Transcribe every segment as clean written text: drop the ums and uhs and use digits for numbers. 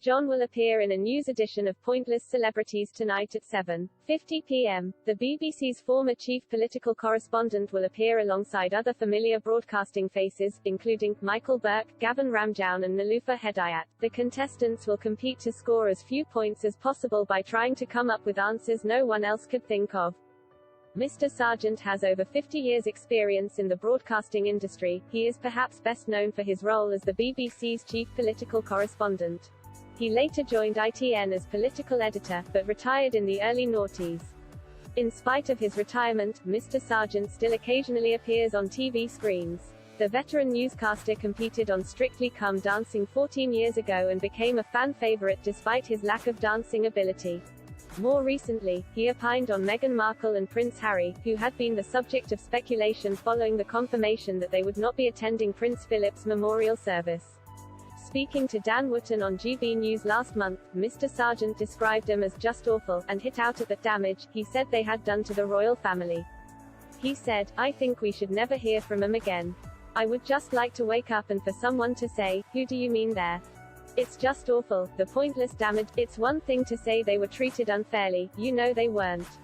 John will appear in a news edition of Pointless Celebrities tonight at 7:50 p.m. The BBC's former chief political correspondent will appear alongside other familiar broadcasting faces, including Michael Burke, Gavin Ramjoun and Niloufar Hedayat. The contestants will compete to score as few points as possible by trying to come up with answers no one else could think of. Mr. Sargent has over 50 years' experience in the broadcasting industry. He is perhaps best known for his role as the BBC's chief political correspondent. He later joined ITN as political editor, but retired in the early noughties. In spite of his retirement, Mr. Sargent still occasionally appears on TV screens. The veteran newscaster competed on Strictly Come Dancing 14 years ago and became a fan favorite despite his lack of dancing ability. More recently, he opined on Meghan Markle and Prince Harry, who had been the subject of speculation following the confirmation that they would not be attending Prince Philip's memorial service. Speaking to Dan Wootton on GB News last month, Mr. Sargent described them as just awful, and hit out at the damage he said they had done to the royal family. He said, "I think we should never hear from them again. I would just like to wake up and for someone to say, 'Who do you mean there?' It's just awful, the pointless damage. It's one thing to say they were treated unfairly, you know they weren't."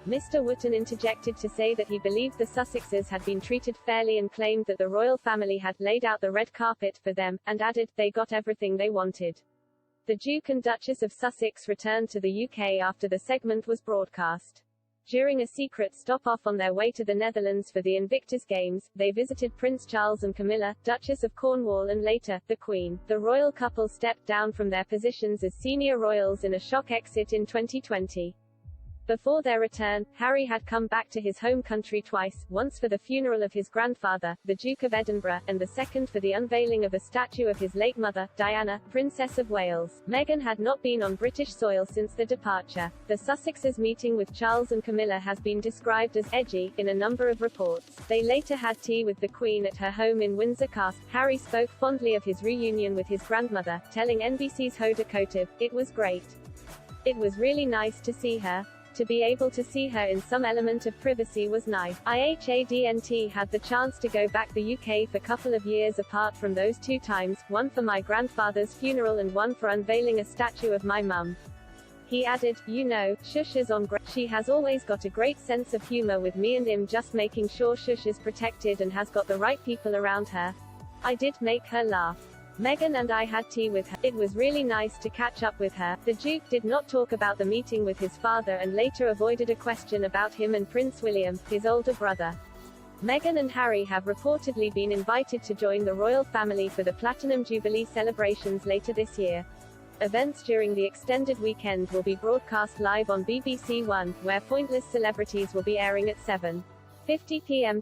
Mr. Wootton interjected to say that he believed the Sussexes had been treated fairly and claimed that the royal family had laid out the red carpet for them, and added, "They got everything they wanted." The Duke and Duchess of Sussex returned to the UK after the segment was broadcast. During a secret stop-off on their way to the Netherlands for the Invictus Games, they visited Prince Charles and Camilla, Duchess of Cornwall and later, the Queen. The royal couple stepped down from their positions as senior royals in a shock exit in 2020. Before their return, Harry had come back to his home country twice, once for the funeral of his grandfather, the Duke of Edinburgh, and the second for the unveiling of a statue of his late mother, Diana, Princess of Wales. Meghan had not been on British soil since the departure. The Sussexes meeting with Charles and Camilla has been described as edgy, in a number of reports. They later had tea with the Queen at her home in Windsor Castle. Harry spoke fondly of his reunion with his grandmother, telling NBC's Hoda Kotb, "It was great. It was really nice to see her. To be able to see her in some element of privacy was nice. IHADNT had the chance to go back the UK for couple of years apart from those two times, one for my grandfather's funeral and one for unveiling a statue of my mum." He added, "You know, Shush is on she has always got a great sense of humor with me and him just making sure Shush is protected and has got the right people around her. I did make her laugh. Meghan and I had tea with her. It was really nice to catch up with her." The Duke did not talk about the meeting with his father and later avoided a question about him and Prince William, his older brother. Meghan and Harry have reportedly been invited to join the royal family for the Platinum Jubilee celebrations later this year. Events during the extended weekend will be broadcast live on BBC One, where Pointless Celebrities will be airing at 7:50 p.m.